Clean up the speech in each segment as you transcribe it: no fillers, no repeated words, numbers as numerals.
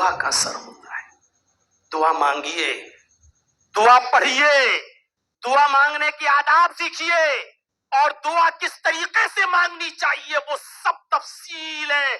دعا کا اثر ہوتا ہے. دعا مانگیے, دعا پڑھیے, دعا مانگنے کے آداب سیکھیے, اور دعا کس طریقے سے مانگنی چاہیے وہ سب تفصیلیں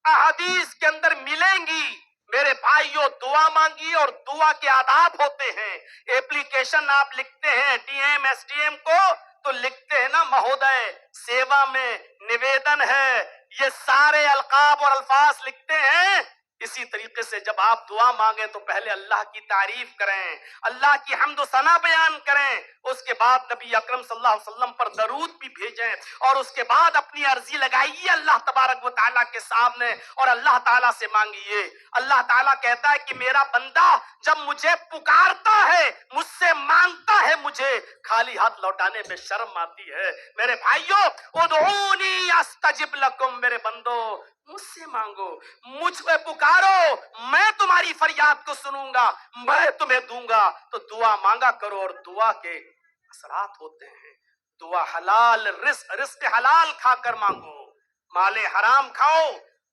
احادیث کے اندر ملیں گی. میرے بھائیو, دعا مانگیے اور دعا کے آداب ہوتے ہیں. ایپلیکیشن آپ لکھتے ہیں D M S D M کو تو لکھتے ہیں نا مہودے, سیوا میں نویدن ہے, یہ سارے القاب اور الفاظ لکھتے ہیں. اسی طریقے سے جب آپ دعا مانگیں تو پہلے اللہ کی تعریف کریں, اللہ کی حمد و ثنا بیان کریں, اس کے بعد نبی اکرم صلی اللہ علیہ وسلم پر درود بھی بھیجیں, اور اس کے بعد اپنی عرضی لگائیے اللہ تبارک و تعالیٰ کے سامنے اور اللہ تعالیٰ سے مانگیے. اللہ تعالیٰ کہتا ہے کہ میرا بندہ جب مجھے پکارتا ہے, مجھ سے مانگتا ہے, مجھے خالی ہاتھ لوٹانے میں شرم آتی ہے. میرے بھائیو, ادعونی استجب لکم, میرے بندو مجھ سے مانگو, مجھ پہ پکارو, میں تمہاری فریاد کو سنوں گا, میں تمہیں دوں گا. تو دعا مانگا کرو, اور دعا کے اثرات ہوتے ہیں. دعا حلال رزق حلال کھا کر مانگو, مال حرام کھاؤ.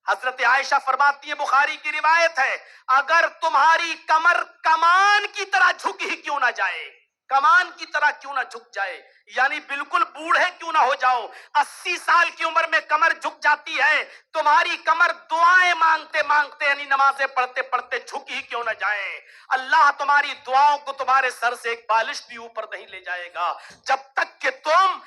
حضرت عائشہ فرماتی ہے, بخاری کی روایت ہے, اگر تمہاری کمر کمان کی طرح جھک ہی کیوں نہ جائے, کمان کی طرح کیوں نہ جھک جائے, یعنی بالکل بوڑھے کیوں نہ ہو جاؤ, 80 سال کی عمر میں کمر جھک جاتی ہے, تمہاری کمر دعائیں مانگتے مانگتے یعنی نمازیں پڑھتے پڑھتے جھک ہی کیوں نہ جائے, اللہ تمہاری دعاؤں کو تمہارے سر سے ایک بالش بھی اوپر نہیں لے جائے گا جب تک کہ تم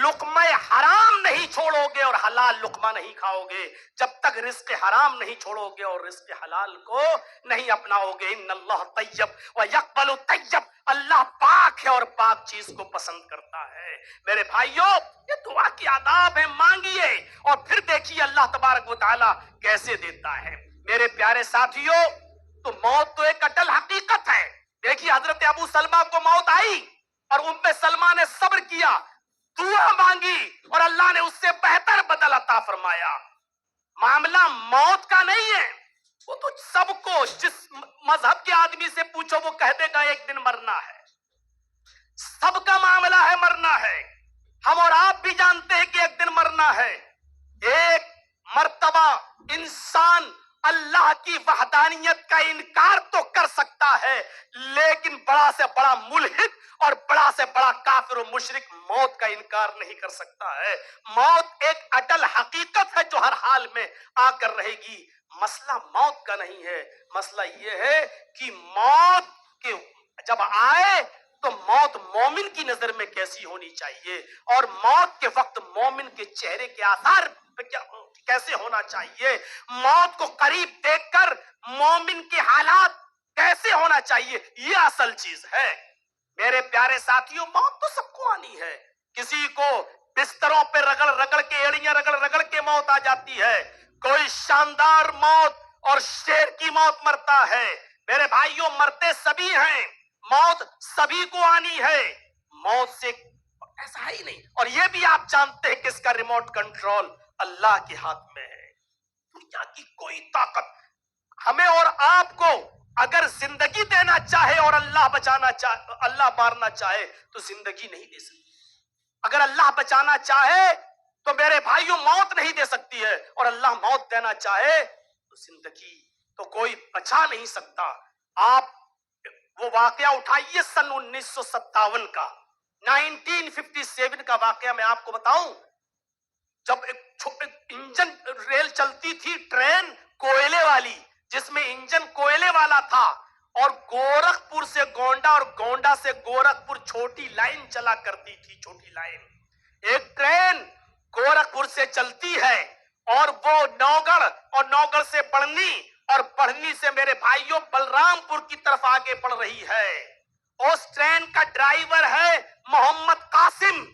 لقمہ حرام نہیں چھوڑو گے اور حلال لقمہ نہیں کھاؤ گے, جب تک رزق حرام نہیں چھوڑو گے اور رزق حلال کو نہیں اپناؤ گے. ان اللہ طیب و یقبل طیب, اللہ پاک ہے اور پاک چیز کو پسند کرتا ہے. میرے بھائیو, یہ دعا کی آداب ہے, مانگیے اور پھر دیکھیے اللہ تبارک و تعالیٰ کیسے دیتا ہے. میرے پیارے ساتھیو, تو موت تو ایک اٹل حقیقت ہے. دیکھیے حضرت ابو سلمہ کو موت آئی اور ام سلمہ نے صبر کیا, دعا مانگی اور اللہ نے اس سے بہتر بدل عطا فرمایا. معاملہ موت کا نہیں ہے, وہ تو سب کو, جس مذہب کے آدمی سے پوچھو وہ کہہ دے گا ایک دن مرنا ہے. سب کا معاملہ ہے مرنا ہے. ہم اور آپ بھی جانتے ہیں کہ ایک دن مرنا ہے. ایک مرتبہ انسان اللہ کی وحدانیت کا انکار تو کر سکتا ہے, لیکن بڑا سے بڑا ملحد اور بڑا سے بڑا کافر و مشرک موت کا انکار نہیں کر سکتا ہے. موت ایک اٹل حقیقت ہے جو ہر حال میں آ کر رہے گی. مسئلہ موت کا نہیں ہے, مسئلہ یہ ہے کہ موت کے جب آئے تو موت مومن کی نظر میں کیسی ہونی چاہیے, اور موت کے وقت مومن کے چہرے کے آثار کیسے ہونا چاہیے, موت کو قریب دیکھ کر مومن کے حالات کیسے ہونا چاہیے, یہ اصل چیز ہے. میرے پیارے ساتھیوں, موت تو سب کو آنی ہے. کسی کو بستروں پہ رگڑ رگڑ کے, ایڑیاں رگڑ رگڑ کے موت آ جاتی ہے, کوئی شاندار موت اور شیر کی موت مرتا ہے. میرے بھائیوں, مرتے سبھی ہیں, موت سبھی کو آنی ہے, موت سے ایسا ہی نہیں. اور یہ بھی آپ جانتے ہیں کہ اس کا ریموٹ کنٹرول اللہ کے ہاتھ میں ہے. دنیا کی کوئی طاقت ہمیں اور آپ کو اگر زندگی دینا چاہے اور اللہ بچانا چاہے, اللہ مارنا چاہے تو زندگی نہیں دے سکتی. اگر اللہ بچانا چاہے تو میرے بھائیوں موت نہیں دے سکتی ہے, اور اللہ موت دینا چاہے تو زندگی تو کوئی بچا نہیں سکتا. آپ وہ واقعہ اٹھائیے سن 1957 کا, 1957 کا واقعہ میں آپ کو بتاؤں. جب ایک انجن ریل چلتی تھی, ٹرین کوئلے والی, جس میں انجن کوئلے والا تھا, اور گورکھپور سے گونڈا اور گونڈا سے گورکھپور چھوٹی لائن چلا کرتی تھی, چھوٹی لائن. ایک ٹرین گورکھپور سے چلتی ہے اور وہ نوگڑھ, اور نوگڑھ سے بڑھنی, اور بڑھنی سے میرے بھائیوں بلرام پور کی طرف آگے بڑھ رہی ہے. اس ٹرین کا ڈرائیور ہے محمد قاسم.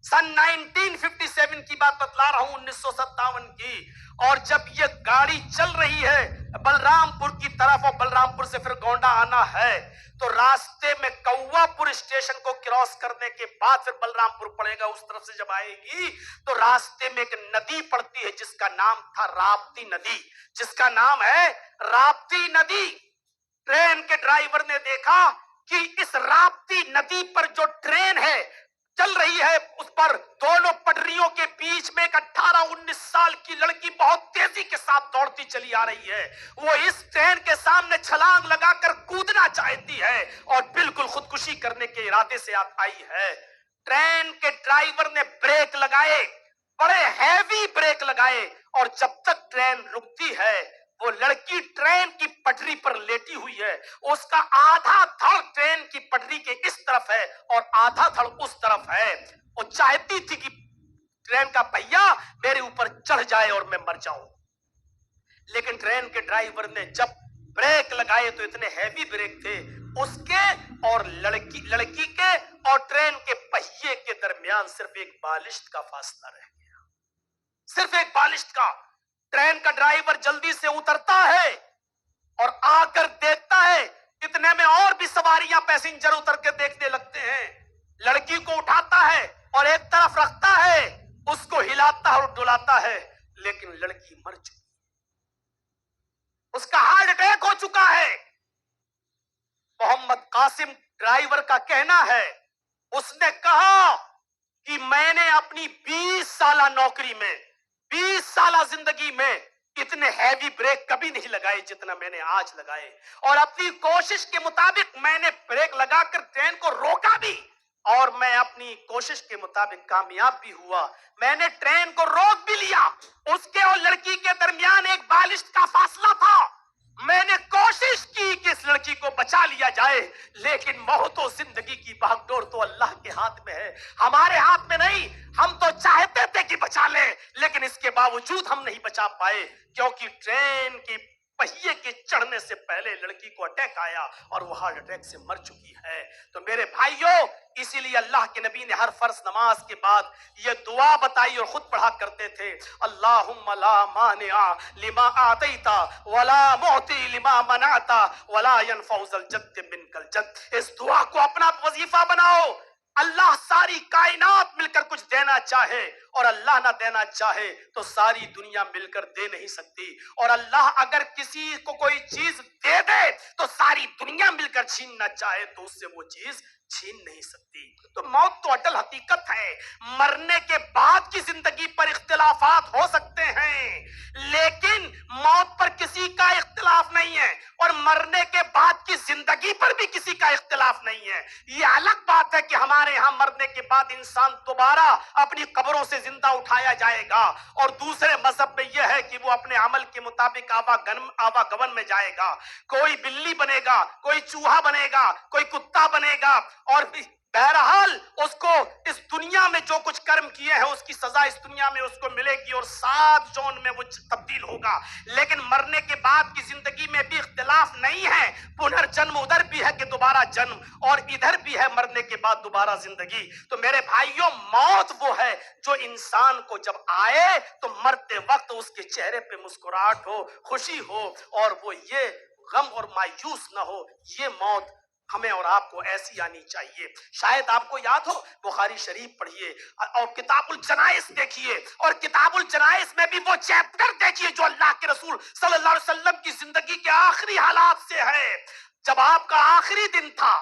سن 1957 کی بات بتلا رہا ہوں, 1957 کی. اور جب یہ گاڑی چل رہی ہے بلرام پور کی طرف, اور بلرام پور سے پھر گونڈا آنا ہے, تو راستے میں کوا پور اسٹیشن کو کراس کرنے کے بعد پھر بلرام پور پڑے گا. اس طرف سے جب آئے گی تو راستے میں ایک ندی پڑتی ہے جس کا نام تھا راپتی ندی, جس کا نام ہے راپتی ندی. ٹرین کے ڈرائیور نے دیکھا کہ اس راپتی ندی پر جو ٹرین ہے چل رہی ہے, اس پر دونوں پٹریوں کے بیچ میں ایک 18-19 سال کی لڑکی بہت تیزی کے ساتھ دوڑتی چلی آ رہی ہے. وہ اس ٹرین کے سامنے سامنے چھلانگ لگا کر کودنا چاہتی ہے اور بالکل خودکشی کرنے کے ارادے سے آئی ہے۔ ٹرین کے ڈرائیور نے بریک لگائے، بڑے ہیوی بریک لگائے، اور جب تک ٹرین رکتی ہے وہ لڑکی ٹرین کی پٹری پر لیٹی ہوئی ہے، اس کا آدھا دھڑ ٹرین کی پٹری کے اس طرف ہے اور آدھا دھڑ اس طرف ہے۔ وہ چاہتی تھی کہ ٹرین کا پہیا میرے اوپر چڑھ جائے اور میں مر جاؤں، لیکن ٹرین کے ڈرائیور نے جب بریک لگائے تو اتنے ہیوی بریک تھے، اس کے اور لڑکی کے اور ٹرین کے پہیے کے درمیان صرف ایک بالشت کا فاصلہ رہ گیا، صرف ایک بالشت کا۔ ٹرین کا ڈرائیور جلدی سے اترتا ہے اور آ کر دیکھتا ہے، اتنے میں اور بھی سواریاں پیسنجر اتر کے دیکھنے لگتے ہیں۔ لڑکی کو اٹھاتا ہے اور ایک طرف رکھتا ہے، اس کو ہلاتا اور ڈلاتا ہے، لیکن لڑکی مر چکی، اس کا ہارٹ اٹیک ہو چکا ہے۔ محمد قاسم ڈرائیور کا کہنا ہے، اس نے کہا کہ میں نے اپنی 20 سالہ نوکری میں، 20 سالہ زندگی میں اتنے ہیوی بریک کبھی نہیں لگائے جتنا میں نے آج لگائے، اور اپنی کوشش کے مطابق میں نے بریک لگا کر ٹرین کو روکا بھی، اور میں اپنی کوشش کے مطابق کامیاب بھی ہوا۔ میں نے ٹرین کو روک بھی لیا، اس کے اور لڑکی کے درمیان ایک بالشت کا فاصلہ تھا، میں نے کوشش کی کہ اس لڑکی کو بچا لیا جائے، لیکن موت و زندگی کی بھاگ دوڑ تو اللہ کے ہاتھ میں ہے، ہمارے ہاتھ میں نہیں۔ ہم تو چاہتے تھے کہ بچا لیں، لیکن اس کے باوجود ہم نہیں بچا پائے، کیونکہ ٹرین کی پہیے کے چڑھنے سے پہلے لڑکی کو اٹیک آیا اور وہ ہارٹ اٹیک سے مر چکی ہے۔ تو میرے بھائیوں، اسی لیے اللہ کے نبی نے ہر فرض نماز کے بعد یہ دعا بتائی اور خود پڑھا کرتے تھے، اللہم لا مانع لما آتیت ولا معطی لما منعت ولا ينفع ذا الجد منک الجد۔ اس دعا کو اپنا وظیفہ بناؤ۔ اللہ ساری کائنات مل کر کچھ دینا چاہے اور اللہ نہ دینا چاہے تو ساری دنیا مل کر دے نہیں سکتی، اور اللہ اگر کسی کو کوئی چیز دے دے تو ساری دنیا مل کر چھیننا چاہے تو اس سے وہ چیز چھین نہیں سکتی۔ تو موت تو اٹل حقیقت ہے، مرنے کے بعد کی زندگی پر اختلافات ہو سکتے ہیں، لیکن موت پر کسی کا اختلاف نہیں ہے، اور مرنے کے بعد کی زندگی پر بھی کسی کا اختلاف نہیں ہے۔ یہ الگ بات ہے کہ ہمارے ہاں مرنے کے بعد انسان دوبارہ اپنی قبروں سے زندہ اٹھایا جائے گا، اور دوسرے مذہب میں یہ ہے کہ وہ اپنے عمل کے مطابق آواگمن میں جائے گا، کوئی بلی بنے گا، کوئی چوہا بنے گا، کوئی کتا بنے گا، اور بہرحال اس کو اس دنیا میں جو کچھ کرم کیے ہیں اس کی سزا اس دنیا میں اس کو ملے گی، اور 7 جون میں وہ تبدیل ہوگا۔ لیکن مرنے کے بعد کی زندگی میں بھی اختلاف نہیں ہے، پنرجنم ادھر بھی ہے کہ دوبارہ جنم، اور ادھر بھی ہے مرنے کے بعد دوبارہ زندگی۔ تو میرے بھائیوں، موت وہ ہے جو انسان کو جب آئے تو مرتے وقت اس کے چہرے پہ مسکراہٹ ہو، خوشی ہو، اور وہ یہ غم اور مایوس نہ ہو۔ یہ موت ہمیں اور آپ کو ایسی آنی چاہیے۔ شاید آپ کو یاد ہو، بخاری شریف پڑھیے اور کتاب الجنائز دیکھیے، اور کتاب الجنائز میں بھی وہ چیپٹر دیکھیے جو اللہ کے رسول صلی اللہ علیہ وسلم کی زندگی کے آخری حالات سے ہے۔ جب آپ کا آخری دن تھا،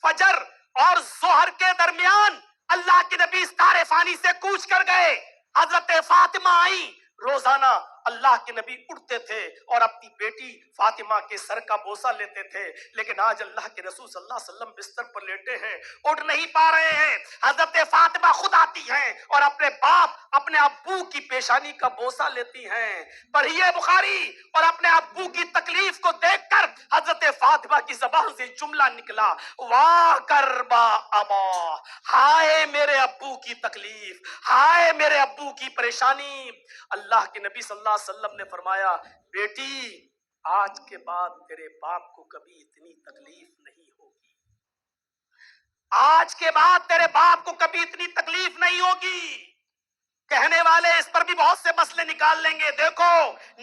فجر اور ظہر کے درمیان اللہ کے نبی اس دار فانی سے کوچ کر گئے، حضرت فاطمہ آئی۔ روزانہ اللہ کے نبی اٹھتے تھے اور اپنی بیٹی فاطمہ کے سر کا بوسہ لیتے تھے، لیکن آج اللہ کے رسول صلی اللہ علیہ وسلم بستر پر لیٹے ہیں، اٹھ نہیں پا رہے ہیں۔ حضرت فاطمہ خود آتی ہیں اور اپنے باپ، اپنے ابو کی پیشانی کا بوسہ لیتی ہیں۔ پڑھیے بخاری، اور اپنے ابو کی تکلیف کو دیکھ کر حضرت فاطمہ کی زبان سے جملہ نکلا، واہ کربا ابا، ہائے میرے ابو کی تکلیف، ہائے میرے ابو کی پریشانی۔ اللہ کے نبی صلی اللہ علیہ وسلم نے فرمایا، بیٹی آج کے بعد تیرے باپ کو کبھی اتنی تکلیف نہیں ہوگی، آج کے بعد تیرے باپ کو کبھی اتنی تکلیف نہیں ہوگی۔ کہنے والے اس پر بھی بہت سے مسئلے نکال لیں گے، دیکھو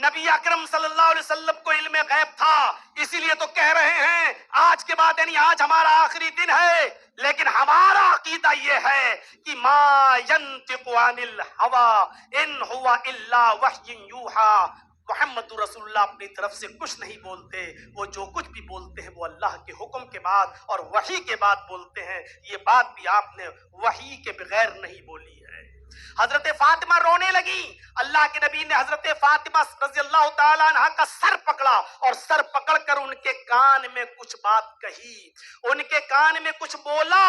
نبی اکرم صلی اللہ علیہ وسلم کو علم غیب تھا، اسی لیے تو کہہ رہے ہیں آج کے بعد، یعنی آج ہمارا آخری دن ہے، لیکن ہمارا عقیدہ یہ ہے کہ ما ینطق عن الہوی ان ہوا الا وحی یوحی، محمد رسول اللہ اپنی طرف سے کچھ نہیں بولتے، وہ جو کچھ بھی بولتے ہیں وہ اللہ کے حکم کے بعد اور وحی کے بعد بولتے ہیں۔ یہ بات بھی آپ نے وحی کے بغیر نہیں بولی ہے۔ حضرت فاطمہ رونے لگی. اللہ کے نبی نے حضرت فاطمہ رضی اللہ تعالیٰ عنہ کا سر پکڑا اور سر پکڑ کر ان کے کان میں کچھ بات کہی, ان کے کان میں کچھ بولا.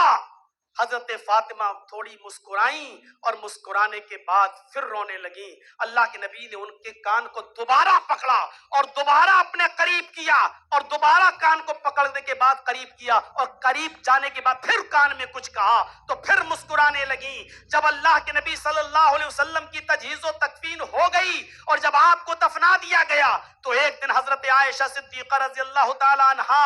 حضرت فاطمہ تھوڑی مسکرائیں اور مسکرانے کے بعد پھر رونے لگیں. اللہ کے نبی نے ان کے کان کو دوبارہ پکڑا اور دوبارہ اپنے قریب کیا اور دوبارہ کان کو پکڑنے کے بعد قریب کیا اور قریب جانے کے بعد پھر کان میں کچھ کہا تو پھر مسکرانے لگیں. جب اللہ کے نبی صلی اللہ علیہ وسلم کی تجہیز و تکفین ہو گئی اور جب آپ کو دفنا دیا گیا تو ایک دن حضرت عائشہ صدیقہ رضی اللہ تعالی عنہا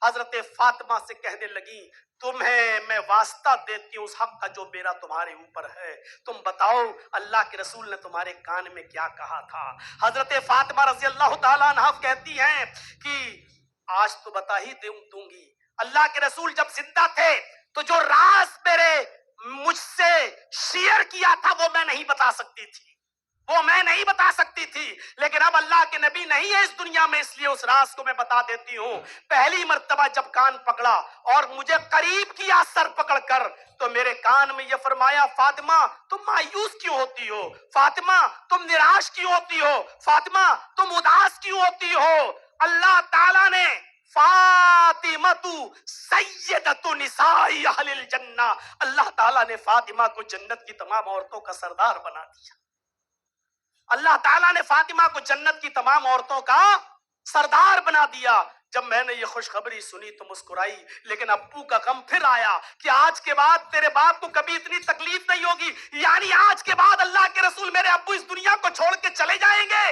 حضرت فاطمہ سے کہنے لگی, تمہیں میں واسطہ دیتی ہوں اس حق کا جو میرا تمہارے اوپر ہے, تم بتاؤ اللہ کے رسول نے تمہارے کان میں کیا کہا تھا. حضرت فاطمہ رضی اللہ تعالیٰ عنہ کہتی ہیں کہ آج تو بتا ہی دوں گی, اللہ کے رسول جب زندہ تھے تو جو راز مجھ سے شیئر کیا تھا وہ میں نہیں بتا سکتی تھی, وہ میں نہیں بتا سکتی تھی, لیکن اب اللہ کے نبی نہیں ہے اس دنیا میں, اس لیے اس راز کو میں بتا دیتی ہوں. پہلی مرتبہ جب کان پکڑا اور مجھے قریب کیا سر پکڑ کر تو میرے کان میں یہ فرمایا, فاطمہ تم مایوس کیوں ہوتی ہو, فاطمہ تم نراش کیوں ہوتی ہو, فاطمہ تم اداس کیوں ہوتی ہو. اللہ تعالیٰ نے فاطمہ سیدۃ نساء اہل الجنہ, اللہ تعالیٰ نے فاطمہ کو جنت کی تمام عورتوں کا سردار بنا دیا. اللہ تعالیٰ نے فاطمہ کو جنت کی تمام عورتوں کا سردار بنا دیا. جب میں نے یہ خوشخبری سنی تو مسکرائی, لیکن ابو کا غم پھر آیا کہ آج کے بعد تیرے باپ کو کبھی اتنی تکلیف نہیں ہوگی, یعنی آج کے بعد اللہ کے رسول میرے ابو اس دنیا کو چھوڑ کے چلے جائیں گے,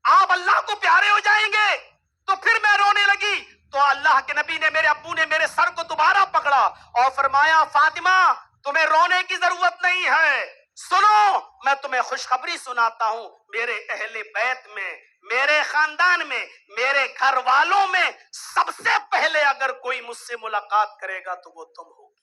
آپ اللہ کو پیارے ہو جائیں گے. تو پھر میں رونے لگی تو اللہ کے نبی نے, میرے ابو نے میرے سر کو دوبارہ پکڑا اور فرمایا, فاطمہ تمہیں رونے کی ضرورت نہیں ہے, سنو میں تمہیں خوشخبری سناتا ہوں, میرے اہل بیت میں, میرے خاندان میں, میرے گھر والوں میں سب سے پہلے اگر کوئی مجھ سے ملاقات کرے گا تو وہ تم ہوگی.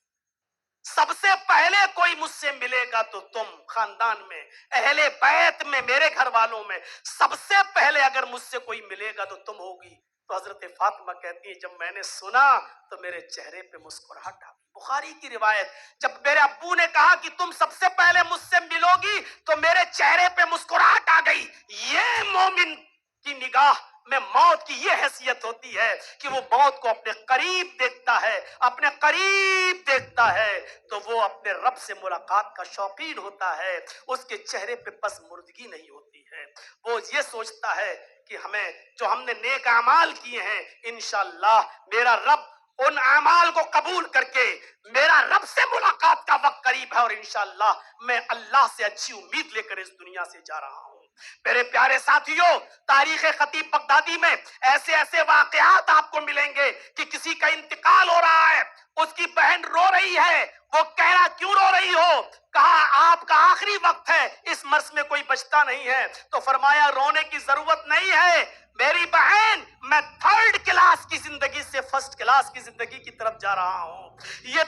سب سے پہلے کوئی مجھ سے ملے گا تو تم, خاندان میں, اہل بیت میں, میرے گھر والوں میں سب سے پہلے اگر مجھ سے کوئی ملے گا تو تم ہوگی. تو حضرت فاطمہ کہتی ہے, جب میں نے سنا تو میرے چہرے پہ مسکراہٹ آ گئی. بخاری کی روایت, جب میرے ابو نے کہا کہ تم سب سے پہلے مجھ سے ملو گی تو میرے چہرے پہ مسکراہٹ آ گئی. یہ مومن کی نگاہ میں موت کی یہ حیثیت ہوتی ہے کہ وہ موت کو اپنے قریب دیکھتا ہے, اپنے قریب دیکھتا ہے تو وہ اپنے رب سے ملاقات کا شوقین ہوتا ہے. اس کے چہرے پہ پس مردگی نہیں ہوتی ہے, وہ یہ سوچتا ہے کہ جو ہم نے نیک اعمال کیے ہیں انشاءاللہ میرا رب ان اعمال کو قبول کر کے, میرا رب سے ملاقات کا وقت قریب ہے اور انشاءاللہ میں اللہ سے اچھی امید لے کر اس دنیا سے جا رہا ہوں. میرے پیارے ساتھیوں, تاریخ خطیب بغدادی میں ایسے ایسے واقعات آپ کو ملیں گے کہ کسی کا انتقال ہو رہا ہے, اس کی بہن رو رہی ہے, وہ کہہ رہا کیوں رو رہی ہو, کہا آپ کا آخری وقت ہے, اس مرض میں کوئی بچتا نہیں ہے. تو فرمایا رونے کی ضرورت نہیں ہے میری بہن, میں تھرڈ کلاس کی زندگی سے فرسٹ کلاس کی زندگی کی طرف جا رہا ہوں. یہ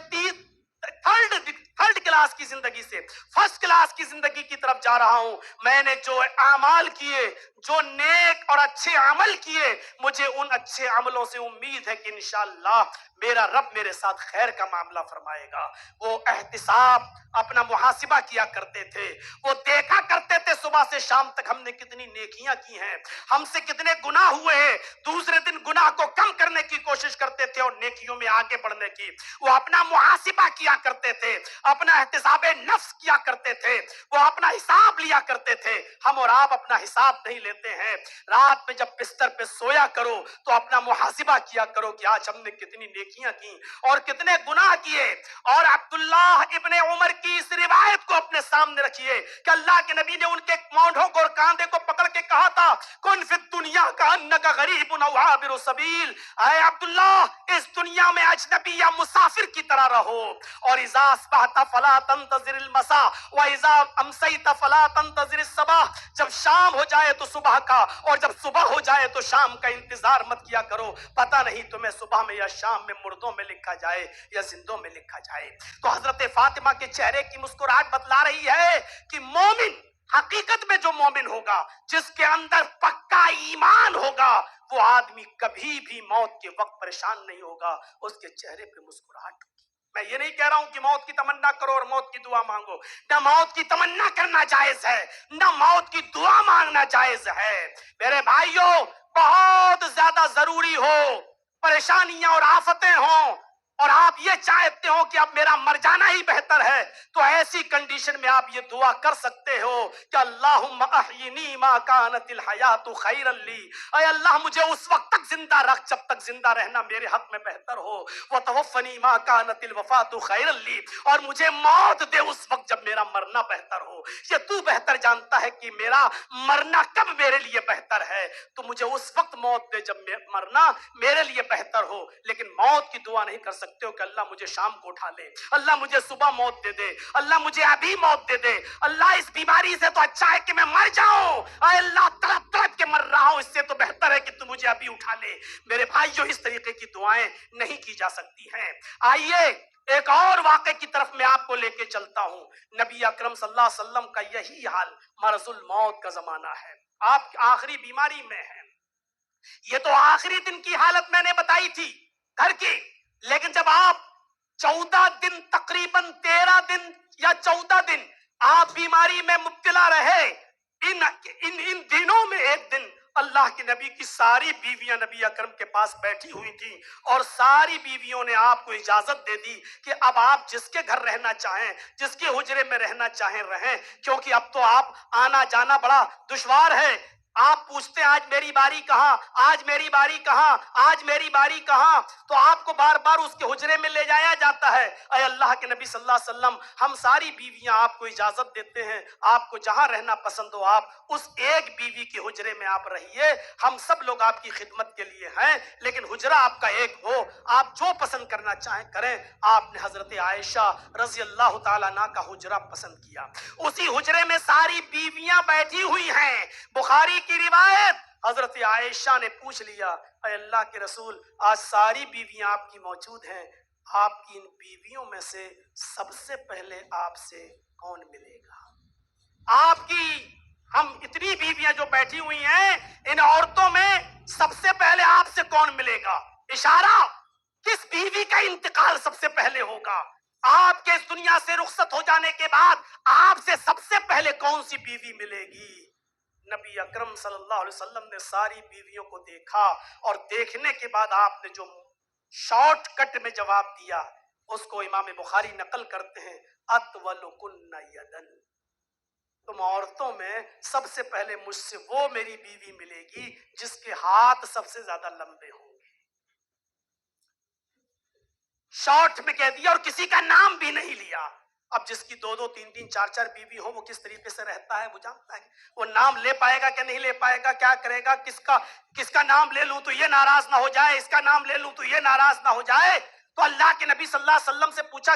تھرڈ کلاس کی زندگی سے فرسٹ کلاس کی زندگی کی طرف جا رہا ہوں. میں نے جو اعمال کیے, جو نیک اور اچھے عمل کیے, مجھے ان اچھے عملوں سے امید ہے کہ انشاءاللہ میرا رب میرے ساتھ خیر کا معاملہ فرمائے گا. وہ احتساب اپنا محاسبہ کیا کرتے تھے, وہ دیکھا کرتے تھے صبح سے شام تک ہم نے کتنی نیکیاں کی ہیں, ہم سے کتنے گناہ ہوئے ہیں. دوسرے دن گناہ کو کم کرنے کی کوشش کرتے تھے اور نیکیوں میں آگے بڑھنے کی. وہ اپنا محاسبہ کیا کرتے تھے, اپنا احتساب نفس کیا کرتے تھے, وہ اپنا حساب لیا کرتے تھے. ہم اور آپ اپنا حساب نہیں لیتے ہیں. رات میں جب بستر پہ سویا کرو تو اپنا محاسبہ کیا کرو کہ آج ہم نے کتنی نیکیاں کی اور کتنے گناہ کیے. اور عبداللہ ابن عمر کی اس روایت کو اپنے سامنے رکھیے کہ اللہ کے نبی نے ان کے مونڈھوں کو اور کاندھے کو پکڑ کے کہا تھا, کن فی الدنیا کأنک غریب او عابر سبیل, اے عبداللہ اس دنیا میں اجنبی یا مسافر کی طرح رہو. اور اذا اصبحت فلا تنتظر المساء واذا امسیت فلا تنتظر الصباح, جب شام ہو جائے تو صبح کا اور جب صبح ہو جائے تو شام کا انتظار مت کیا کرو, پتہ نہیں تمہیں صبح میں یا شام میں مردوں میں لکھا جائے یا زندوں میں لکھا جائے. تو حضرت فاطمہ کے چہرے کی مسکراہٹ بتلا رہی ہے کہ مومن, حقیقت میں جو مومن ہوگا, جس کے اندر پکا ایمان ہوگا, وہ آدمی کبھی بھی موت کے وقت پریشان نہیں ہوگا, اس کے چہرے پہ مسکراہٹ ہوگی. میں یہ نہیں کہہ رہا ہوں کہ موت کی تمنا کرو اور موت کی دعا مانگو، نہ موت کی تمنا کرنا جائز ہے، نہ موت کی دعا مانگنا جائز ہے۔ میرے بھائیوں، بہت زیادہ ضروری ہو، پریشانیاں اور آفتیں ہوں اور آپ یہ چاہتے ہو کہ اب میرا مر جانا ہی بہتر ہے، تو ایسی کنڈیشن میں آپ یہ دعا کر سکتے ہو کہ اللہم احینی ما کانت الحیات خیرا لی، اے اللہ مجھے اس وقت تک زندہ رکھ جب تک زندہ رہنا میرے حق میں بہتر ہو، وتوفنی ما کانت الوفات خیرا لی، اور مجھے موت دے اس وقت جب میرا مرنا بہتر ہو۔ یہ تو بہتر جانتا ہے کہ میرا مرنا کب میرے لیے بہتر ہے، تو مجھے اس وقت موت دے جب مرنا میرے لیے بہتر ہو۔ لیکن موت کی دعا نہیں کر سکتے ہو کہ اللہ مجھے شام کو اٹھا لے، اللہ مجھے صبح موت دے دے، اللہ مجھے ابھی موت دے دے، اللہ اس بیماری سے تو اچھا ہے کہ میں مر جاؤں، اے اللہ تڑپ تڑپ کے مر رہا ہوں، اس سے تو بہتر ہے کہ تو مجھے ابھی اٹھا لے۔ میرے بھائیو، اس طریقے کی دعائیں نہیں کی جا سکتی ہیں۔ آئیے ایک اور واقعے کی طرف میں آپ کو لے کے چلتا ہوں۔ نبی اکرم صلی اللہ علیہ وسلم کا یہی حال، مرض الموت کا زمانہ ہے، آپ آخری بیماری میں ہیں۔ یہ تو آخری دن کی حالت میں نے بتائی تھی گھر کی، لیکن جب آپ 14 دن، تقریباً 13 دن یا 14 دن آپ بیماری میں مبتلا رہے، ان دنوں میں ایک دن اللہ کے نبی کی ساری بیویاں نبی اکرم کے پاس بیٹھی ہوئی تھیں، اور ساری بیویوں نے آپ کو اجازت دے دی کہ اب آپ جس کے گھر رہنا چاہیں، جس کے حجرے میں رہنا چاہیں رہیں، کیونکہ اب تو آپ آنا جانا بڑا دشوار ہے۔ آپ پوچھتے ہیں آج میری باری کہاں، آج میری باری کہاں، آج میری باری کہاں، تو آپ کو بار بار اس کے حجرے میں لے جایا جاتا ہے۔ اے اللہ کے نبی صلی اللہ علیہ وسلم، ہم ساری بیویاں آپ کو اجازت دیتے ہیں، آپ کو جہاں رہنا پسند ہو آپ اس ایک بیوی کے حجرے میں آپ رہیے، ہم سب لوگ آپ کی خدمت کے لیے ہیں، لیکن حجرہ آپ کا ایک ہو، آپ جو پسند کرنا چاہیں کریں۔ آپ نے حضرت عائشہ رضی اللہ تعالیٰ عنہ کا حجرہ پسند کیا، اسی حجرے میں ساری بیویاں بیٹھی ہوئی ہیں۔ بخاری کی روایت، حضرت عائشہ نے پوچھ لیا، اے اللہ کے رسول، آج ساری بیویاں آپ کی موجود ہیں، آپ کی ان بیویوں میں سے سب سے پہلے آپ سے کون ملے گا؟ آپ کی ہم اتنی بیویاں جو بیٹھی ہوئی ہیں، ان عورتوں میں سب سے پہلے آپ سے کون ملے گا؟ اشارہ کس بیوی کا انتقال سب سے پہلے ہوگا؟ آپ کے اس دنیا سے رخصت ہو جانے کے بعد آپ سے سب سے پہلے کون سی بیوی ملے گی؟ نبی اکرم صلی اللہ علیہ وسلم نے ساری بیویوں کو دیکھا، اور دیکھنے کے بعد آپ نے جو شارٹ کٹ میں جواب دیا اس کو امام بخاری نقل کرتے ہیں، اطولکن یدن، تم عورتوں میں سب سے پہلے مجھ سے وہ میری بیوی ملے گی جس کے ہاتھ سب سے زیادہ لمبے ہوں گے۔ شارٹ میں کہہ دیا اور کسی کا نام بھی نہیں لیا۔ اب جس کی 2 2 3 3 4 4 بیوی ہو، وہ کس طریقے سے رہتا ہے وہ جانتا ہے، وہ نام لے پائے گا کہ نہیں لے پائے گا، کیا کرے گا، کس کا نام لے لوں تو یہ ناراض نہ ہو جائے، اس کا نام لے لوں تو یہ ناراض نہ ہو جائے۔ تو اللہ کے نبی صلی اللہ علیہ وسلم سے پوچھا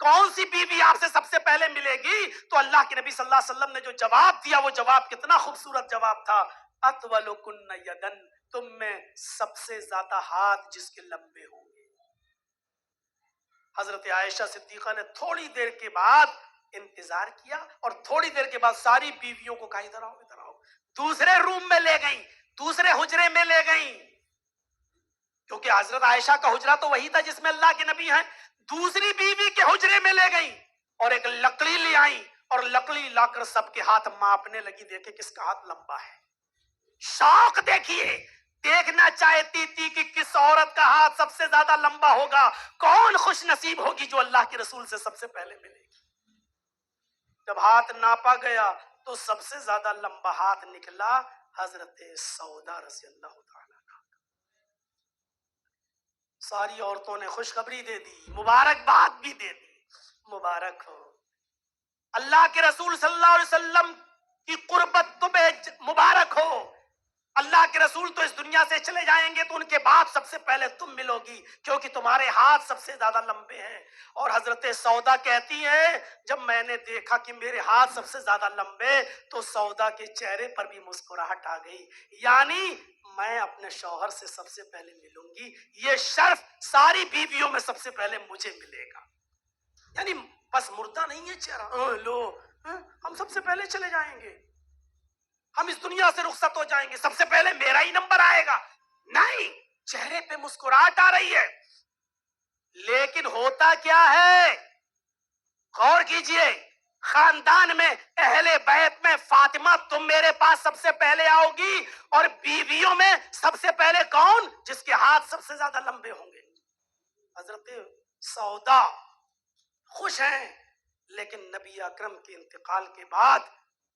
کون سی بیوی آپ سے سب سے پہلے ملے گی؟ تو اللہ کے نبی صلی اللہ علیہ وسلم نے جو جواب دیا وہ جواب کتنا خوبصورت جواب تھا، اطولکن یدن، تم میں سب سے زیادہ ہاتھ جس کے لمبے ہوں گے۔ حضرت عائشہ صدیقہ نے تھوڑی دیر کے بعد انتظار کیا، اور تھوڑی دیر کے بعد ساری بیویوں کو کہا ادھر آؤ ادھر آؤ، دوسرے روم میں لے گئیں، دوسرے حجرے میں لے گئیں، کیونکہ حضرت عائشہ کا حجرہ تو وہی تھا جس میں اللہ کے نبی ہیں۔ دوسری بیوی کے حجرے میں لے گئیں اور ایک لکڑی لے آئیں، اور لکڑی لا کر سب کے ہاتھ ماپنے لگی، دیکھے کس کا ہاتھ لمبا ہے۔ شوق دیکھیے، دیکھنا چاہتی تھی کہ کس عورت کا ہاتھ سب سے زیادہ لمبا ہوگا، کون خوش نصیب ہوگی جو اللہ کے رسول سے سب سے پہلے ملے گی۔ جب ہاتھ ناپا گیا تو سب سے زیادہ لمبا ہاتھ نکلا حضرت سودا رضی اللہ تعالیٰ عنہ۔ ساری عورتوں نے خوشخبری دے دی، مبارکباد بھی دے دی، مبارک ہو، اللہ کے رسول صلی اللہ علیہ وسلم کی قربت تمہیں مبارک ہو، اللہ کے رسول تو اس دنیا سے چلے جائیں گے تو ان کے بعد سب سے پہلے تم ملو گی، کیونکہ تمہارے ہاتھ سب سے زیادہ لمبے ہیں۔ اور حضرت سودا کہتی ہیں جب میں نے دیکھا کہ میرے ہاتھ سب سے زیادہ لمبے تو سودا کے چہرے پر بھی مسکراہٹ آ گئی، یعنی میں اپنے شوہر سے سب سے پہلے ملوں گی، یہ شرف ساری بیویوں میں سب سے پہلے مجھے ملے گا۔ یعنی بس مردہ نہیں ہے چہرہ، لو ہم سب سے پہلے چلے جائیں گے، ہم اس دنیا سے رخصت ہو جائیں گے، سب سے پہلے میرا ہی نمبر آئے گا، نہیں، چہرے پہ مسکراہٹ آ رہی ہے۔ لیکن ہوتا کیا ہے؟ غور کیجئے، خاندان میں اہل بیت میں فاطمہ تم میرے پاس سب سے پہلے آؤ گی، اور بیویوں میں سب سے پہلے کون جس کے ہاتھ سب سے زیادہ لمبے ہوں گے؟ حضرت سودا خوش ہیں، لیکن نبی اکرم کے انتقال کے بعد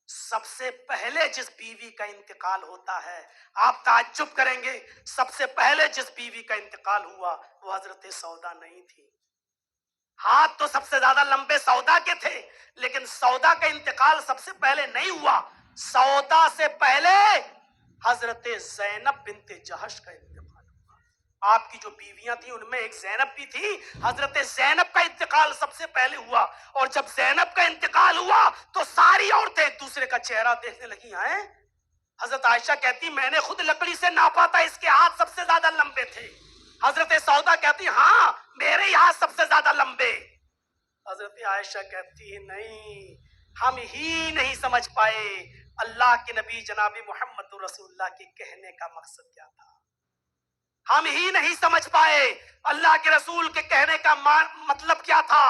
سب سے پہلے جس بیوی کا انتقال ہوتا ہے، آپ تعجب کریں گے، سب سے پہلے جس بیوی کا انتقال ہوا وہ حضرت سودا نہیں تھی۔ ہاتھ تو سب سے زیادہ لمبے سودا کے تھے، لیکن سودا کا انتقال سب سے پہلے نہیں ہوا، سودا سے پہلے حضرت زینب بنت جہش کا انتقال ہوا۔ آپ کی جو بیویاں تھیں ان میں ایک زینب بھی تھی، حضرت زینب کا انتقال سب سے پہلے ہوا، اور جب زینب کا انتقال ہوا تو ساری عورتیں ایک دوسرے کا چہرہ دیکھنے لگی ہیں۔ حضرت عائشہ کہتی میں نے خود لکڑی سے ناپا تھا، اس کے ہاتھ سب سے زیادہ لمبے تھے۔ حضرت سودا کہتی ہاں میرے ہی ہاتھ سب سے زیادہ لمبے۔ حضرت عائشہ کہتی نہیں، ہم ہی نہیں سمجھ پائے اللہ کے نبی جناب محمد رسول اللہ کے کہنے کا مقصد کیا تھا، ہم ہی نہیں سمجھ پائے اللہ کے رسول کے کہنے کا مطلب کیا تھا۔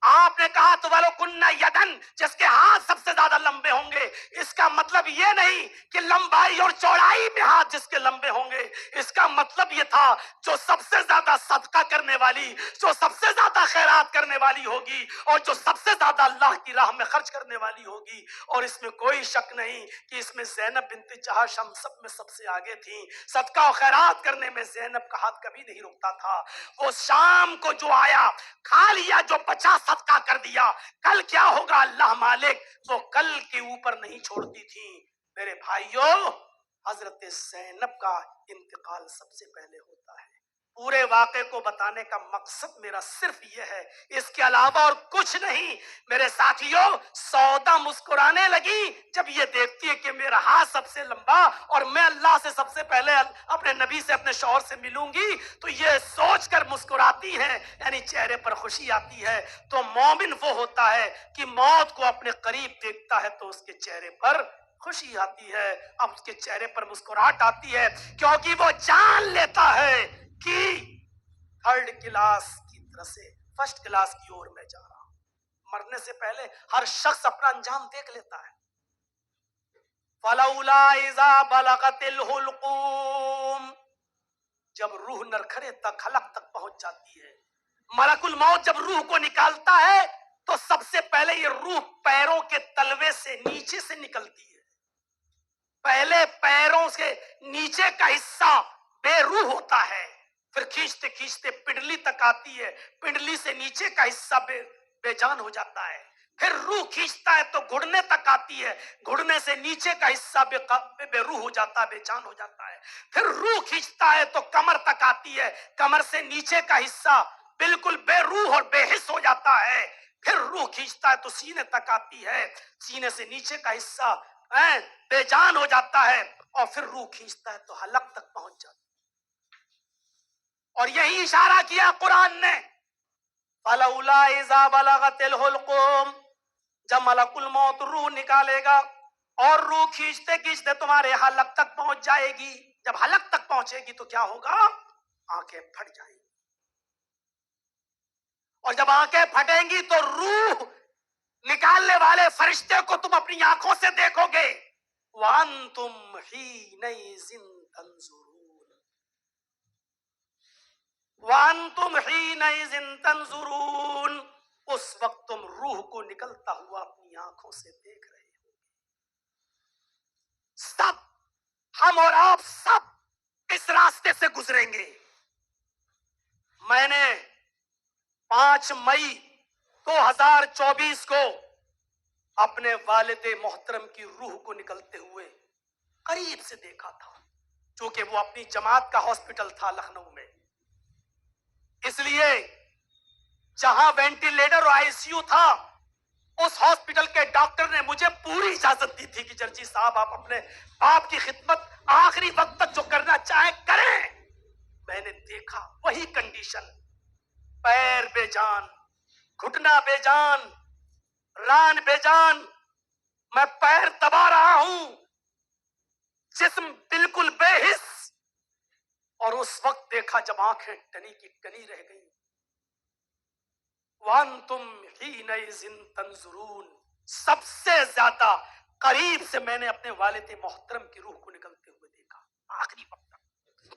آپ نے کہا تو وَلَوْ كُنَّ يَدًا، جس کے ہاتھ سب سے زیادہ لمبے ہوں گے، اس کا مطلب یہ نہیں کہ لمبائی اور چوڑائی میں ہاتھ جس کے لمبے ہوں گے، اس کا مطلب یہ تھا جو سب سے زیادہ صدقہ کرنے والی، جو سب سے زیادہ خیرات کرنے والی ہوگی، اور جو سب سے زیادہ اللہ کی راہ میں خرچ کرنے والی ہوگی۔ اور اس میں کوئی شک نہیں کہ اس میں زینب بنت جہش ہم سب میں سب سے آگے تھیں، صدقہ و خیرات کرنے میں زینب کا ہاتھ کبھی نہیں رکتا تھا۔ وہ شام کو جو آیا کھا لیا، جو بچا صدقہ کر دیا، کل کیا ہوگا اللہ مالک وہ کل کے اوپر نہیں چھوڑتی تھی۔ میرے بھائیوں، حضرت زینب کا انتقال سب سے پہلے ہوتا ہے۔ پورے واقعے کو بتانے کا مقصد میرا صرف یہ ہے، اس کے علاوہ اور کچھ نہیں۔ میرے ساتھیوں، سودا مسکرانے لگی جب یہ دیکھتی ہے کہ میرا ہاتھ سب سے لمبا اور میں اللہ سے سب سے پہلے اپنے نبی سے اپنے شوہر سے ملوں گی، تو یہ سوچ کر مسکراتی ہیں، یعنی چہرے پر خوشی آتی ہے۔ تو مومن وہ ہوتا ہے کہ موت کو اپنے قریب دیکھتا ہے تو اس کے چہرے پر خوشی آتی ہے، اب اس کے چہرے پر مسکراہٹ آتی ہے، کیونکہ وہ جان لیتا ہے کہ تھرڈ کلاس کی طرح سے فرسٹ کلاس کی اور میں جا رہا ہوں۔ مرنے سے پہلے ہر شخص اپنا انجام دیکھ لیتا ہے۔ فَلَوْلَا إِذَا بَلَغَتِ الْحُلْقُومَ، جب روح نرکھرے تک حلق تک پہنچ جاتی ہے، ملک الموت جب روح کو نکالتا ہے تو سب سے پہلے یہ روح پیروں کے تلوے سے نیچے سے نکلتی ہے۔ پہلے پیروں سے نیچے کا حصہ بے روح ہوتا ہے، پھر کھینچتے کھینچتے پنڈلی تک آتی ہے، پنڈلی سے نیچے کا حصہ بے جان ہو جاتا ہے، پھر روح کھینچتا ہے تو گھڑنے تک آتی ہے، گھڑنے سے نیچے کا حصہ بے روح ہو جاتا ہے، بے جان ہو جاتا ہے، پھر روح کھینچتا ہے تو کمر تک آتی ہے، کمر سے نیچے کا حصہ بالکل بے روح اور بے حس ہو جاتا ہے، پھر روح کھینچتا ہے تو سینے تک آتی ہے، سینے سے نیچے کا حصہ بے جان ہو جاتا ہے، اور پھر روح کھینچتا ہے تو حلق تک پہنچ جاتا ہے۔ اور یہی اشارہ کیا قرآن نے، فَلَوْلَا إِذَا بَلَغَتِ الْحُلْقُومَ، جب ملک الموت روح نکالے گا اور روح کھینچتے کھینچتے تمہارے حلق تک پہنچ جائے گی، جب حلق تک پہنچے گی تو کیا ہوگا؟ آنکھیں پھٹ جائیں گی، اور جب آنکھیں پھٹیں گی تو روح نکالنے والے فرشتے کو تم اپنی آنکھوں سے دیکھو گے، وَأَنْتُمْ حِينَئِذٍ تَنْظُرُونَ، وَأَنْتُمْ حِينَئِذٍ تَنْظُرُونَ، اس وقت تم روح کو نکلتا ہوا اپنی آنکھوں سے دیکھ رہے ہو۔ سب، ہم اور آپ سب اس راستے سے گزریں گے۔ میں نے 5 مئی 2024 کو اپنے والد محترم کی روح کو نکلتے ہوئے قریب سے دیکھا تھا، چونکہ وہ اپنی جماعت کا ہاسپٹل تھا لکھنؤ میں، اس لیے جہاں وینٹیلیٹر اور آئی سی یو تھا اس ہاسپٹل کے ڈاکٹر نے مجھے پوری اجازت دی تھی کہ جرجی صاحب آپ اپنے باپ کی خدمت آخری وقت تک جو کرنا چاہیں کریں۔ میں نے دیکھا وہی کنڈیشن، پیر بے جان، گھٹنا بے جان، ران بے جان، میں پیر دبا رہا ہوں، جسم بالکل بے حس، اور اس وقت دیکھا جب آنکھیں ٹنی کی ٹنی رہ گئی، وانتم حینئذ تنظرون، سب سے زیادہ قریب سے میں نے اپنے والد محترم کی روح کو نکلتے ہوئے دیکھا، آخری وقت تک۔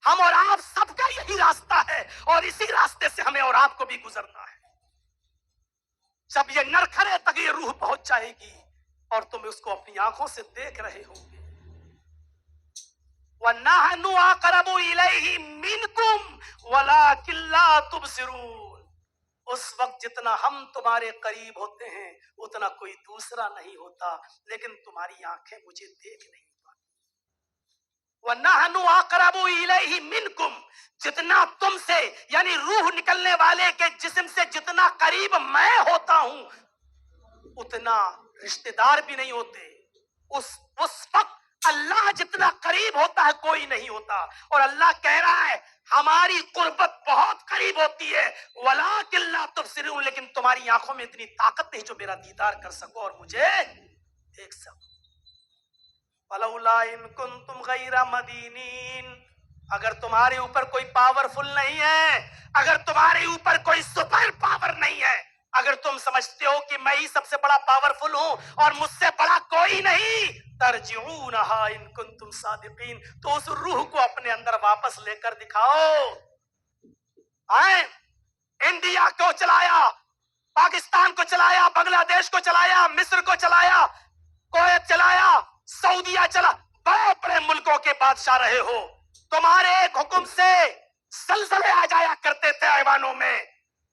ہم اور آپ سب کا یہی راستہ ہے، اور اسی راستے سے ہمیں اور آپ کو بھی گزرنا ہے۔ جب یہ نرکھرے تک یہ روح پہنچ جائے گی اور تم اس کو اپنی آنکھوں سے دیکھ رہے ہو گے، وَنَحْنُ أَقْرَبُ إِلَيْهِ مِنْكُمْ وَلَكِنْ لَا تُبْصِرُونَ، اس وقت جتنا ہم تمہارے قریب ہوتے ہیں اتنا کوئی دوسرا نہیں ہوتا، لیکن تمہاری آنکھیں مجھے دیکھ نہیں پاتی۔ وَنَحْنُ أَقْرَبُ إِلَيْهِ مِنْكُمْ، جتنا تم سے یعنی روح نکلنے والے کے جسم سے جتنا قریب میں ہوتا ہوں اتنا رشتہ دار بھی نہیں ہوتے۔ اس وقت اللہ جتنا قریب ہوتا ہے کوئی نہیں ہوتا، اور اللہ کہہ رہا ہے ہماری قربت بہت قریب ہوتی ہے، وَلَٰكِن لَا تُبْصِرُونَ، لیکن تمہاری آنکھوں میں اتنی طاقت نہیں جو میرا دیدار کر سکو اور مجھے دیکھ سکو۔ فَلَوْلَا إِن كُنتُمْ غَيْرَ مَدِينِينَ، اگر تمہارے اوپر کوئی پاورفل نہیں ہے، اگر تمہارے اوپر کوئی سپر پاور نہیں ہے، اگر تم سمجھتے ہو کہ میں ہی سب سے بڑا پاورفل ہوں اور مجھ سے بڑا کوئی نہیں، ترجعونہا ان کنتم صادقین، تو اس روح کو اپنے اندر واپس لے کر دکھاؤ۔ آئیں، انڈیا کو چلایا، پاکستان کو چلایا، بنگلہ دیش کو چلایا، مصر کو چلایا، کویت چلایا، سعودیہ چلا، بڑے بڑے ملکوں کے بادشاہ رہے ہو، تمہارے ایک حکم سے زلزلے آ جایا کرتے تھے ایوانوں میں۔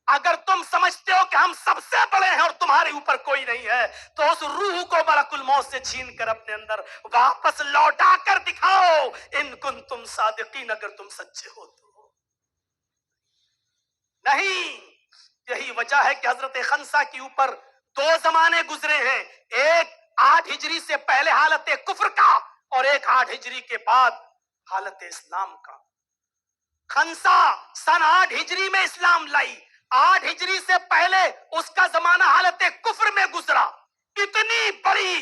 اگر تم سمجھتے ہو کہ ہم سب سے بڑے ہیں اور تمہارے اوپر کوئی نہیں ہے، تو اس روح کو ملک الموت سے چھین کر اپنے اندر واپس لوٹا کر دکھاؤ، ان کنتم صادقین، اگر تم سچے ہو تو۔ نہیں، یہی وجہ ہے کہ حضرت خنسا کے اوپر دو زمانے گزرے ہیں، ایک 8 ہجری سے پہلے حالت کفر کا، اور ایک 8 ہجری کے بعد حالت اسلام کا۔ خنسا سن 8 ہجری میں اسلام لائی، 8 ہجری سے پہلے اس کا زمانہ حالت کفر میں گزرا۔ اتنی بڑی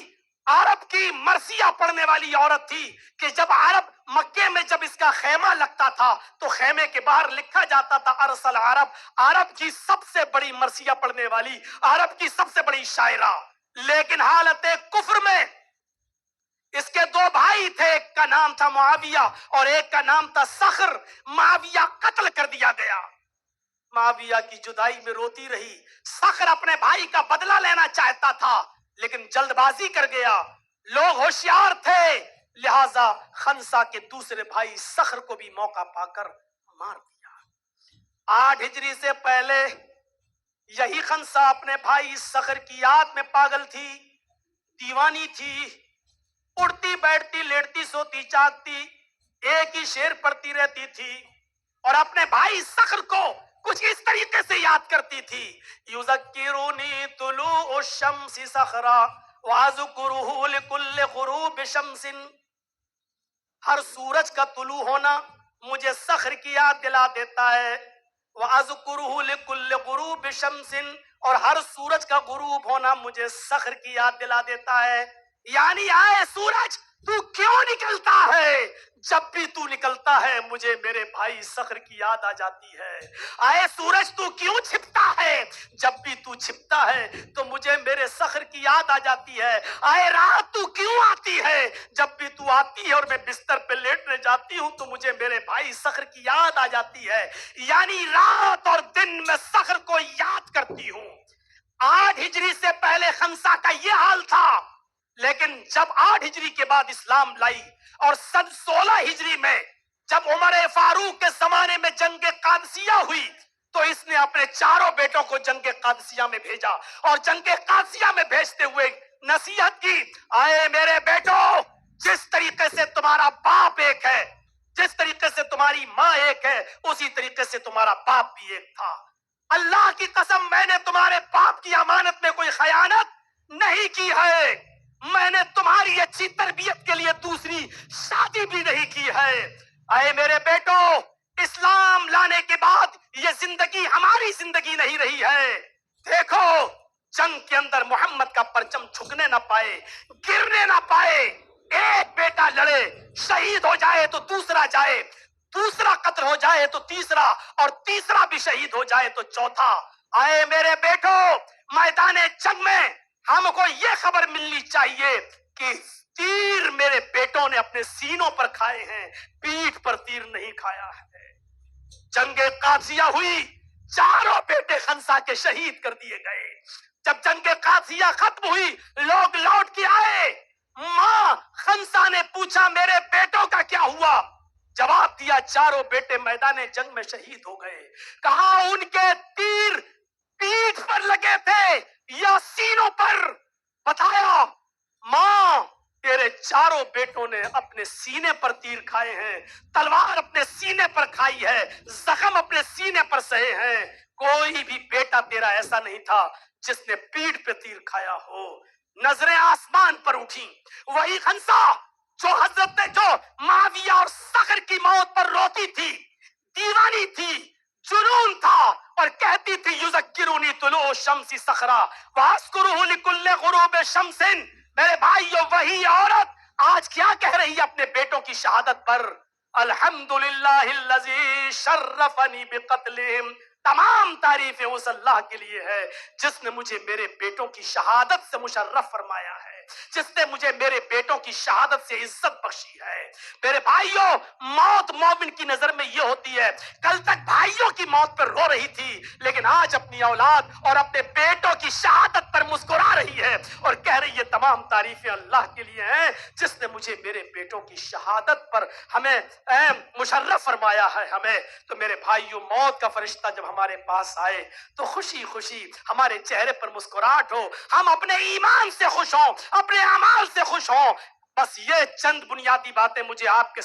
عرب کی مرثیہ پڑھنے والی عورت تھی کہ جب عرب مکے میں جب اس کا خیمہ لگتا تھا تو خیمے کے باہر لکھا جاتا تھا ارسل عرب، عرب کی سب سے بڑی مرثیہ پڑھنے والی، عرب کی سب سے بڑی شاعرہ۔ لیکن حالت کفر میں اس کے 2 بھائی تھے، ایک کا نام تھا معاویہ اور ایک کا نام تھا صخر۔ معاویہ قتل کر دیا گیا، معاویہ کی جدائی میں روتی رہی۔ صخر اپنے بھائی کا بدلہ لینا چاہتا تھا لیکن جلد بازی کر گیا، لوگ ہوشیار تھے، لہذا خنسا کے دوسرے بھائی صخر کو بھی موقع پا کر مار دیا۔ 8 ہجری سے پہلے یہی خنسا اپنے بھائی صخر کی یاد میں پاگل تھی، دیوانی تھی، اڑتی بیٹھتی لیٹتی سوتی جاگتی ایک ہی شعر پڑھتی رہتی تھی، اور اپنے بھائی صخر کو کچھ اس طریقے سے یاد کرتی تھی، یذکرونی طلوع الشمس صخرا واذکرہ لکل غروب شمس، ہر سورج کا طلوع ہونا مجھے صخر کی یاد دلا دیتا ہے، واذکرہ لکل غروب شمس، اور ہر سورج کا غروب ہونا مجھے صخر کی یاد دلا دیتا ہے۔ یعنی آئے سورج تو کیوں نکلتا ہے؟ جب بھی تو نکلتا ہے مجھے میرے بھائی صخر کی یاد آ جاتی ہے۔ آئے سورج تو کیوں چھپتا ہے؟ جب بھی تو چھپتا ہے تو مجھے میرے صخر کی یاد آ جاتی ہے۔ آئے رات تو کیوں آتی ہے؟ جب بھی تو آتی ہے اور میں بستر پہ لیٹنے جاتی ہوں تو مجھے میرے بھائی صخر کی یاد آ جاتی ہے۔ یعنی رات اور دن میں صخر کو یاد کرتی ہوں۔ 8 ہجری سے پہلے خنسا کا یہ حال تھا، لیکن جب 8 ہجری کے بعد اسلام لائی اور سن 16 ہجری میں جب عمر فاروق کے زمانے میں جنگ قادسیہ ہوئی تو اس نے اپنے 4 بیٹوں کو جنگ قادسیہ میں بھیجا، اور جنگ قادسیہ میں بھیجتے ہوئے نصیحت کی، آئے میرے بیٹو، جس طریقے سے تمہارا باپ ایک ہے، جس طریقے سے تمہاری ماں ایک ہے، اسی طریقے سے تمہارا باپ بھی ایک تھا۔ اللہ کی قسم میں نے تمہارے باپ کی امانت میں کوئی خیانت نہیں کی ہے، میں نے تمہاری اچھی تربیت کے لیے دوسری شادی بھی نہیں کی ہے۔ اے میرے بیٹو، اسلام لانے کے بعد یہ زندگی ہماری زندگی نہیں رہی ہے۔ دیکھو، جنگ کے اندر محمد کا پرچم جھکنے نہ پائے، گرنے نہ پائے، ایک بیٹا لڑے، شہید ہو جائے تو دوسرا جائے، دوسرا قتل ہو جائے تو تیسرا، اور تیسرا بھی شہید ہو جائے تو چوتھا۔ آئے میرے بیٹو، میدان جنگ میں ہم کو یہ خبر ملنی چاہیے کہ تیر میرے بیٹوں نے اپنے سینوں پر کھائے ہیں، پیٹھ پر تیر نہیں کھایا ہے۔ جنگ قادسیہ ہوئی، چاروں بیٹے خنسا کے شہید کر دیے گئے۔ جب جنگ قادسیہ ختم ہوئی، لوگ لوٹ کے آئے، ماں خنسا نے پوچھا میرے بیٹوں کا کیا ہوا؟ جواب دیا چاروں بیٹے میدان جنگ میں شہید ہو گئے۔ کہا ان کے تیر پیٹھ پر لگے تھے یا سینوں پر؟ بتایا ماں تیرے چاروں بیٹوں نے اپنے سینے پر تیر کھائے ہیں، تلوار اپنے سینے پر کھائی ہے، زخم اپنے سینے پر سہے ہیں۔ کوئی بھی بیٹا تیرا ایسا نہیں تھا جس نے پیٹھ پہ تیر کھایا ہو۔ نظریں آسمان پر اٹھی، وہی خنسا جو معاویہ اور صخر کی موت پر روتی تھی، دیوانی تھی، جنون تھا، اور کہتی تھی یذکرونی طلوع الشمس صخرا واذکرہ لکل غروب شمس۔ میرے بھائیو، وہی عورت آج کیا کہہ رہی ہے اپنے بیٹوں کی شہادت پر؟ الحمدللہ الذی شرفنی بقتلہم۔ تمام تعریفیں اس اللہ کے لیے ہے جس نے مجھے میرے بیٹوں کی شہادت سے مشرف فرمایا ہے، جس نے مجھے میرے بیٹوں کی شہادت سے عزت بخشی ہے۔ میرے بھائیوں، موت مومن کی نظر میں یہ ہوتی ہے، کل تک بھائیوں کی موت پر رو رہی تھی، لیکن آج اپنی اولاد اور اپنے بیٹوں کی شہادت پر مسکرا رہی ہے اور کہہ رہی ہے تمام تعریفیں اللہ کے لیے ہیں جس نے مجھے میرے بیٹوں کی شہادت پر ہمیں مشرف فرمایا ہے ہمیں۔ تو میرے بھائیوں، موت کا فرشتہ جب ہمارے پاس آئے تو خوشی خوشی ہمارے چہرے پر مسکراہٹ ہو، ہم اپنے ایمان سے خوش ہوں، اپنے اعمال سے خوش ہوں۔ بس یہ چند بنیادی باتیں مجھے آپ کے